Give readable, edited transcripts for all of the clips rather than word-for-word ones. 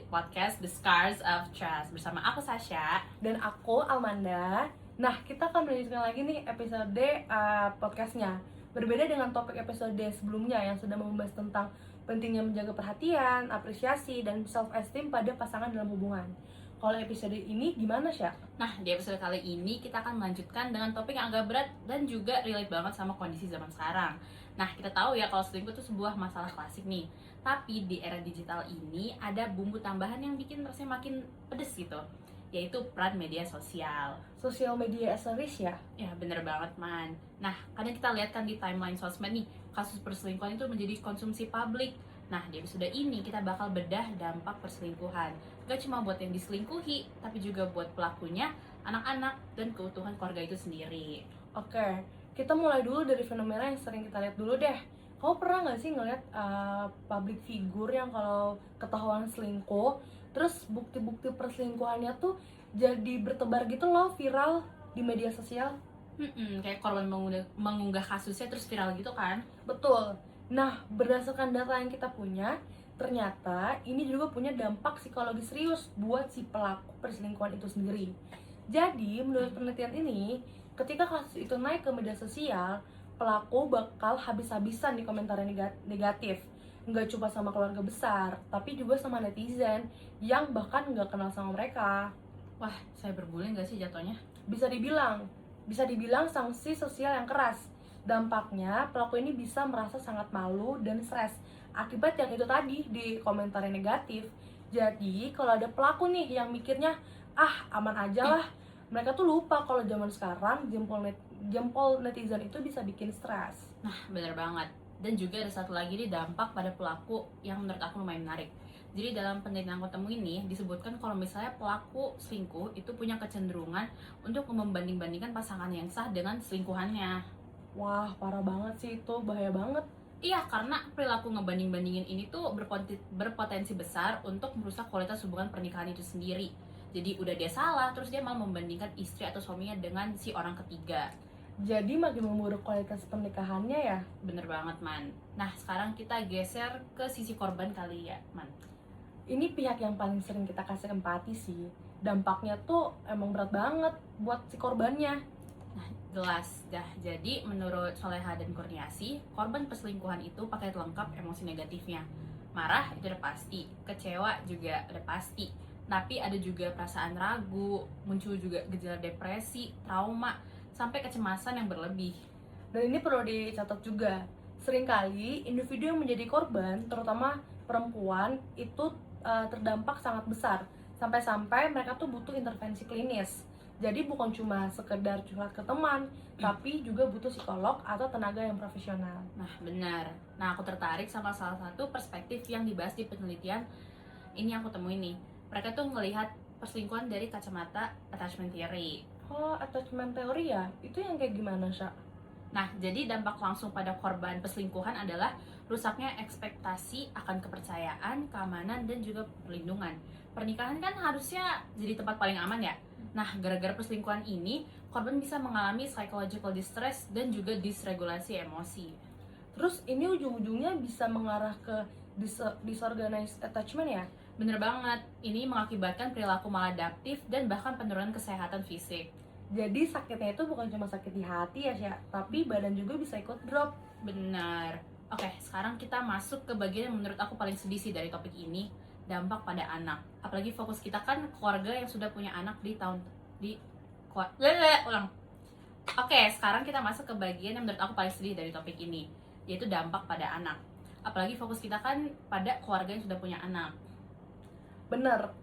podcast The Scars of Trust bersama aku Sasha. Dan aku Amanda. Nah, kita akan melanjutkan lagi nih episode podcastnya. Berbeda dengan topik episode sebelumnya yang sudah membahas tentang pentingnya menjaga perhatian, apresiasi, dan self-esteem pada pasangan dalam hubungan. Kalau episode ini gimana, Sya? Nah, di episode kali ini kita akan melanjutkan dengan topik yang agak berat dan juga relate banget sama kondisi zaman sekarang. Nah, kita tahu ya kalau selingkuh itu sebuah masalah klasik nih. Tapi di era digital ini ada bumbu tambahan yang bikin rasanya makin pedes gitu, yaitu peran media sosial. Sosial media as a risk ya? Ya, bener banget, Man. Nah, kadang kita lihat kan di timeline sosmed nih, kasus perselingkuhan itu menjadi konsumsi publik. Nah, di episode ini kita bakal bedah dampak perselingkuhan. Gak cuma buat yang diselingkuhi, tapi juga buat pelakunya, anak-anak, dan keutuhan keluarga itu sendiri. Oke, kita mulai dulu dari fenomena yang sering kita lihat dulu deh. Kamu pernah nggak sih ngeliat public figure yang kalau ketahuan selingkuh, terus bukti-bukti perselingkuhannya tuh jadi bertebar gitu loh, viral di media sosial? Kayak korban mengunggah kasusnya terus viral gitu kan? Betul. Nah, berdasarkan data yang kita punya, ternyata ini juga punya dampak psikologis serius buat si pelaku perselingkuhan itu sendiri. Jadi, menurut penelitian ini, ketika kasus itu naik ke media sosial, pelaku bakal habis-habisan di komentar negatif. Nggak cuma sama keluarga besar, tapi juga sama netizen yang bahkan nggak kenal sama mereka. Wah, saya cyberbullying gak sih jatuhnya? Bisa dibilang sanksi sosial yang keras. Dampaknya, pelaku ini bisa merasa sangat malu dan stres akibat yang itu tadi di komentar yang negatif. Jadi, kalau ada pelaku nih yang mikirnya, aman aja lah, mereka tuh lupa kalau zaman sekarang jempol netizen itu bisa bikin stres. Nah, bener banget. Dan juga ada satu lagi nih dampak pada pelaku yang menurut aku lumayan menarik. Jadi dalam penelitian yang aku temui ini disebutkan kalau misalnya pelaku selingkuh itu punya kecenderungan untuk membanding-bandingkan pasangan yang sah dengan selingkuhannya. Wah, parah banget sih itu, bahaya banget. Iya, karena perilaku ngebanding-bandingin ini tuh berpotensi besar untuk merusak kualitas hubungan pernikahan itu sendiri. Jadi udah dia salah, terus dia malah membandingkan istri atau suaminya dengan si orang ketiga. Jadi makin memburuk kualitas pernikahannya ya. Bener banget, Man. Nah, sekarang kita geser ke sisi korban kali ya, Man. Ini pihak yang paling sering kita kasih empati sih. Dampaknya tuh emang berat banget buat si korbannya. Nah, jelas dah. Jadi menurut Soleha dan Kurniasi, korban perselingkuhan itu paket lengkap emosi negatifnya. Marah itu udah pasti, kecewa juga udah pasti. Tapi ada juga perasaan ragu, muncul juga gejala depresi, trauma, sampai kecemasan yang berlebih. Dan ini perlu dicatat juga. Seringkali individu yang menjadi korban, terutama perempuan, itu terdampak sangat besar. Sampai-sampai mereka tuh butuh intervensi klinis. Jadi bukan cuma sekedar curhat ke teman, tapi juga butuh psikolog atau tenaga yang profesional. Nah, benar. Nah, aku tertarik sama salah satu perspektif yang dibahas di penelitian ini yang aku temuin nih. Mereka tuh ngelihat perselingkuhan dari kacamata attachment theory. Oh, attachment theory ya? Itu yang kayak gimana, Sya? Nah, jadi dampak langsung pada korban perselingkuhan adalah rusaknya ekspektasi akan kepercayaan, keamanan, dan juga perlindungan. Pernikahan kan harusnya jadi tempat paling aman ya? Nah, gara-gara perselingkuhan ini, korban bisa mengalami psychological distress dan juga disregulasi emosi. Terus ini ujung-ujungnya bisa mengarah ke disorganized attachment ya? Bener banget, ini mengakibatkan perilaku maladaptif dan bahkan penurunan kesehatan fisik. Jadi sakitnya itu bukan cuma sakit di hati ya, Sya, tapi badan juga bisa ikut drop. Benar. Oke, sekarang kita masuk ke bagian yang menurut aku paling sedih sih dari topik ini, dampak pada anak. Apalagi fokus kita kan keluarga yang sudah punya anak ulang. Oke, sekarang kita masuk ke bagian yang menurut aku paling sedih dari topik ini, yaitu dampak pada anak. Apalagi fokus kita kan pada keluarga yang sudah punya anak. Bener,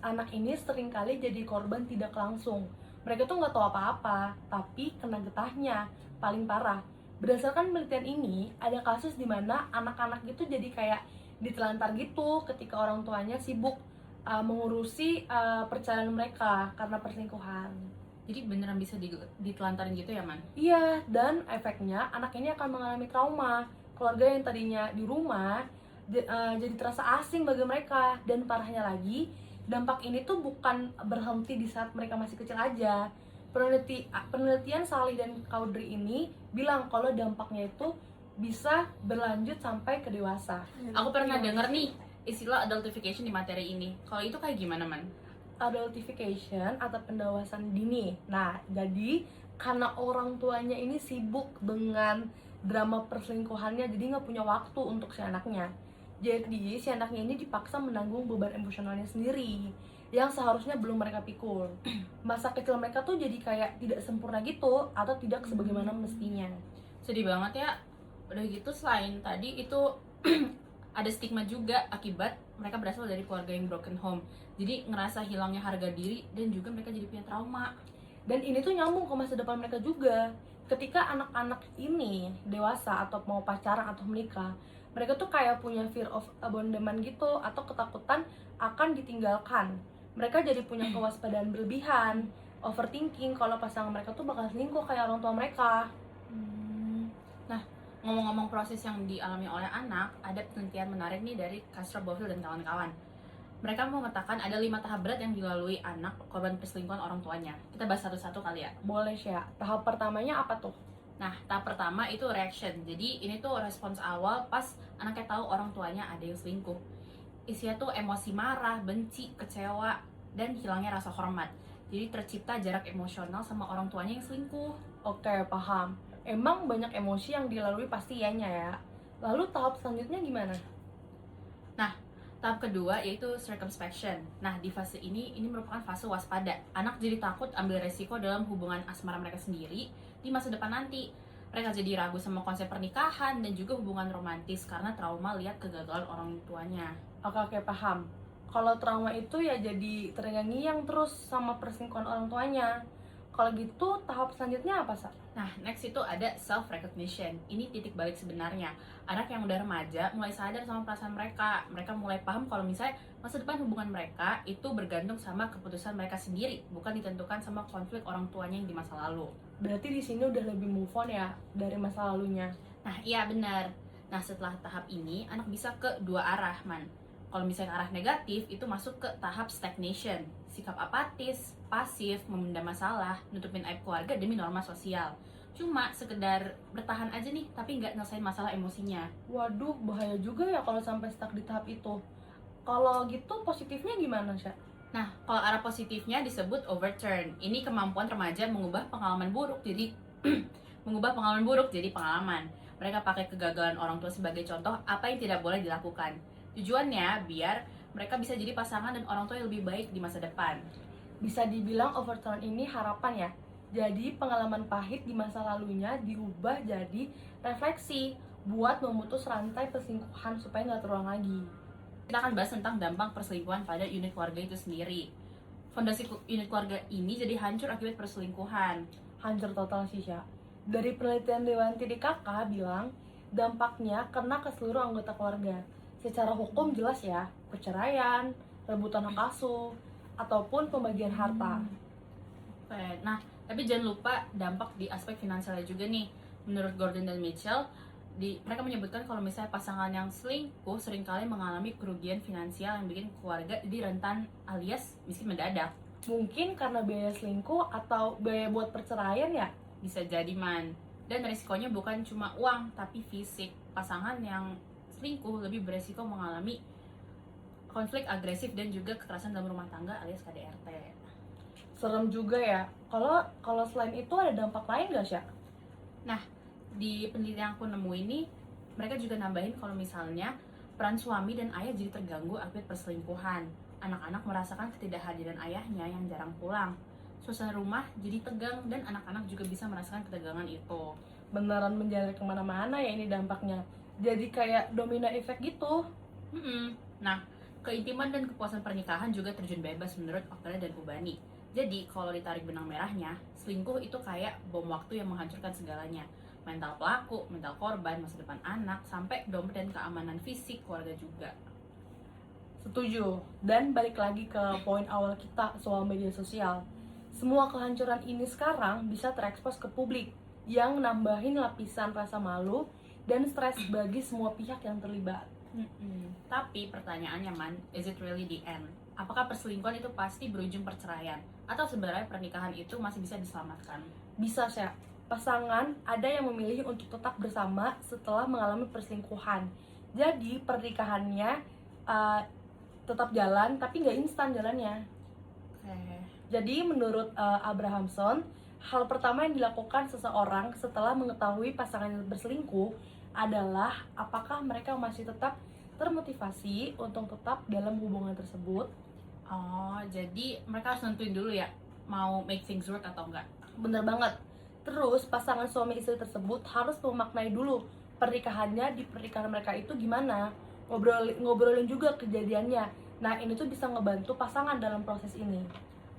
anak ini seringkali jadi korban tidak langsung. Mereka tuh nggak tahu apa-apa, tapi kena getahnya paling parah. Berdasarkan penelitian ini, ada kasus di mana anak-anak itu jadi kayak ditelantar gitu ketika orang tuanya sibuk mengurusi perceraian mereka karena perselingkuhan. Jadi beneran bisa ditelantarin gitu ya, Man? Iya, dan efeknya anak ini akan mengalami trauma. Keluarga yang tadinya di rumah jadi terasa asing bagi mereka. Dan parahnya lagi, dampak ini tuh bukan berhenti di saat mereka masih kecil aja. Penelitian Salih dan Kaudri ini bilang kalau dampaknya itu bisa berlanjut sampai ke dewasa. Aku pernah denger nih, istilah adultification di materi ini. Kalau itu kayak gimana, Man? Adultification atau pendewasan dini. Nah, jadi karena orang tuanya ini sibuk dengan drama perselingkuhannya, jadi nggak punya waktu untuk si anaknya. Jadi si anaknya ini dipaksa menanggung beban emosionalnya sendiri yang seharusnya belum mereka pikul. Masa kecil mereka tuh jadi kayak tidak sempurna gitu atau tidak sebagaimana mestinya. Sedih banget ya. Udah gitu selain tadi itu ada stigma juga akibat mereka berasal dari keluarga yang broken home. Jadi ngerasa hilangnya harga diri dan juga mereka jadi punya trauma. Dan ini tuh nyambung ke masa depan mereka juga. Ketika anak-anak ini dewasa atau mau pacaran atau menikah, mereka tuh kayak punya fear of abandonment gitu atau ketakutan akan ditinggalkan. Mereka jadi punya kewaspadaan berlebihan, overthinking kalau pasangan mereka tuh bakal selingkuh kayak orang tua mereka. Nah, ngomong-ngomong proses yang dialami oleh anak, ada penelitian menarik nih dari Castro Bofill dan kawan-kawan. Mereka mengatakan ada 5 tahap berat yang dilalui anak korban perselingkuhan orang tuanya. Kita bahas satu-satu kali ya. Boleh sih ya. Tahap pertamanya apa tuh? Nah, tahap pertama itu reaction. Jadi ini tuh respons awal pas anaknya tahu orang tuanya ada yang selingkuh. Isinya tuh emosi marah, benci, kecewa, dan hilangnya rasa hormat. Jadi tercipta jarak emosional sama orang tuanya yang selingkuh. Oke, paham. Emang banyak emosi yang dilalui pasti ianya ya. Lalu tahap selanjutnya gimana? Tahap kedua yaitu circumspection. Nah, di fase ini merupakan fase waspada. Anak jadi takut ambil resiko dalam hubungan asmara mereka sendiri di masa depan nanti. Mereka jadi ragu sama konsep pernikahan dan juga hubungan romantis karena trauma lihat kegagalan orang tuanya. Oke, paham. Kalau trauma itu ya jadi terngiang-ngiang terus sama perselingkuhan orang tuanya. Kalau gitu tahap selanjutnya apa, Sa? Nah, next itu ada self recognition. Ini titik balik sebenarnya. Anak yang udah remaja mulai sadar sama perasaan mereka. Mereka mulai paham kalau misalnya masa depan hubungan mereka itu bergantung sama keputusan mereka sendiri, bukan ditentukan sama konflik orang tuanya yang di masa lalu. Berarti di sini udah lebih move on ya dari masa lalunya. Nah, iya benar. Nah, setelah tahap ini, anak bisa ke dua arah, Man. Kalau misalnya arah negatif, itu masuk ke tahap stagnation. Sikap apatis, pasif, memendam masalah, nutupin aib keluarga demi norma sosial. Cuma sekedar bertahan aja nih, tapi nggak nyelesain masalah emosinya. Waduh, bahaya juga ya kalau sampai stuck di tahap itu. Kalau gitu positifnya gimana, Sya? Nah, kalau arah positifnya disebut overturn. Ini kemampuan remaja mengubah pengalaman buruk jadi pengalaman. Mereka pakai kegagalan orang tua sebagai contoh apa yang tidak boleh dilakukan. Tujuannya biar mereka bisa jadi pasangan dan orang tua yang lebih baik di masa depan. Bisa dibilang overturn ini harapan ya. Jadi pengalaman pahit di masa lalunya diubah jadi refleksi buat memutus rantai perselingkuhan supaya nggak terulang lagi. Kita akan bahas tentang dampak perselingkuhan pada unit keluarga itu sendiri. Fondasi unit keluarga ini jadi hancur akibat perselingkuhan. Hancur total sih, Sya. Dari penelitian Dewan TDKK bilang dampaknya kena ke seluruh anggota keluarga. Secara hukum jelas ya, perceraian, rebutan hak asuh, ataupun pembagian harta. Oke, nah tapi jangan lupa dampak di aspek finansialnya juga nih. Menurut Gordon dan Mitchell, mereka menyebutkan kalau misalnya pasangan yang selingkuh seringkali mengalami kerugian finansial yang bikin keluarga jadi rentan alias miskin mendadak. Mungkin karena biaya selingkuh atau biaya buat perceraian ya? Bisa jadi, Man. Dan resikonya bukan cuma uang, tapi fisik. Pasangan yang selingkuh lebih beresiko mengalami konflik agresif dan juga kekerasan dalam rumah tangga alias KDRT. Serem juga ya. Kalau selain itu ada dampak lain gak, Sya? Di penelitian yang aku nemu ini, mereka juga nambahin kalau misalnya peran suami dan ayah jadi terganggu akibat perselingkuhan. Anak-anak merasakan ketidakhadiran ayahnya yang jarang pulang. Suasana rumah jadi tegang dan anak-anak juga bisa merasakan ketegangan itu. Beneran menjalar kemana-mana ya ini dampaknya. Jadi kayak domino effect gitu. Nah, keintiman dan kepuasan pernikahan juga terjun bebas menurut Oktavia dan Ubani. Jadi, kalau ditarik benang merahnya, selingkuh itu kayak bom waktu yang menghancurkan segalanya. Mental pelaku, mental korban, masa depan anak, sampai dompet dan keamanan fisik keluarga juga. Setuju. Dan balik lagi ke poin awal kita soal media sosial. Semua kehancuran ini sekarang bisa terekspos ke publik yang nambahin lapisan rasa malu dan stres bagi semua pihak yang terlibat. Tapi pertanyaannya, Man, is it really the end? Apakah perselingkuhan itu pasti berujung perceraian? Atau sebenarnya pernikahan itu masih bisa diselamatkan? Bisa, Sya. Pasangan ada yang memilih untuk tetap bersama setelah mengalami perselingkuhan. Jadi pernikahannya tetap jalan, tapi nggak instan jalannya. Oke. Jadi menurut Abrahamson, hal pertama yang dilakukan seseorang setelah mengetahui pasangan berselingkuh adalah apakah mereka masih tetap termotivasi untuk tetap dalam hubungan tersebut. Oh, jadi mereka harus nentuin dulu ya, mau make things work atau enggak. Bener banget. Terus pasangan suami istri tersebut harus memaknai dulu pernikahannya, di pernikahan mereka itu gimana, ngobrolin juga kejadiannya. Nah ini tuh bisa ngebantu pasangan dalam proses ini.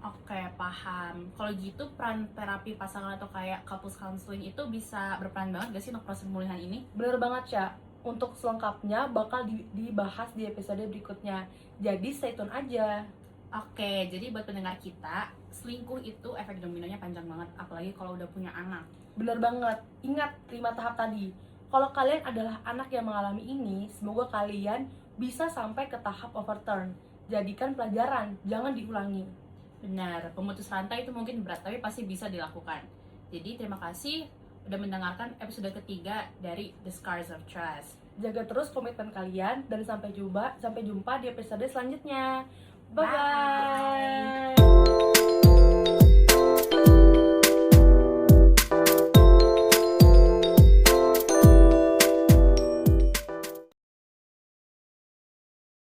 Oke, paham. Kalau gitu peran terapi pasangan atau kayak couples counseling itu bisa berperan banget gak sih untuk proses pemulihan ini? Bener banget ya. Untuk selengkapnya bakal dibahas di episode berikutnya. Jadi stay tune aja. Oke, jadi buat pendengar kita, selingkuh itu efek dominonya panjang banget, apalagi kalau udah punya anak. Bener banget. Ingat 5 tahap tadi. Kalau kalian adalah anak yang mengalami ini, semoga kalian bisa sampai ke tahap overturn. Jadikan pelajaran, jangan diulangi. Benar, pemutus rantai itu mungkin berat, tapi pasti bisa dilakukan. Jadi terima kasih udah mendengarkan episode ketiga dari The Scars of Trust. Jaga terus komitmen kalian dan sampai jumpa di episode selanjutnya. Bye Bye. bye.